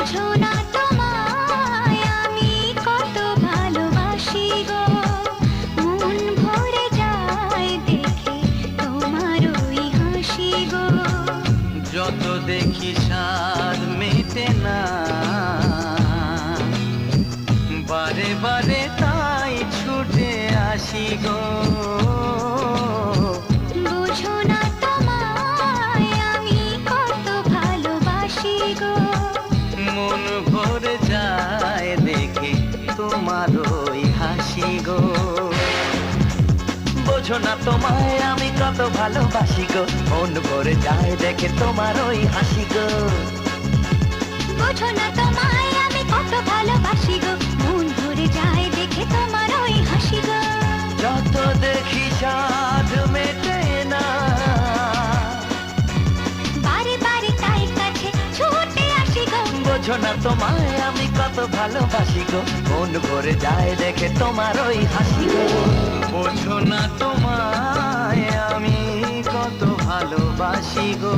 বুঝো না তোমায় আমি কত ভালোবাসি গো, মন ভরে যায় দেখে তোমার ওই হাসি গো। যত দেখি স্বাদ মেটে না, বারে বারে তাই ছুটে আসি গো। বুঝো না তোমায় আমি কত ভালোবাসি গো, মন ভরে যায় দেখে তোমার ওই হাসি গো। বোঝো না তোমায় আমি কত ভালোবাসি গো, মন ভরে যায় দেখে তোমার ওই হাসি গো। বুঝো না তোমায় আমি কত ভালোবাসি গো, মন ভরে যায় দেখে তোমার ওই হাসি গো। যত দেখি স্বাদ মেটে না, বারে বারে তাই কাছে ছুটে আসি গো। বোঝো না তোমায় আমি কত ভালোবাসি গো, মন ভরে যায় দেখে তোমার ওই হাসি গো। বোঝো না তোমায় আমি কত ভালোবাসি গো।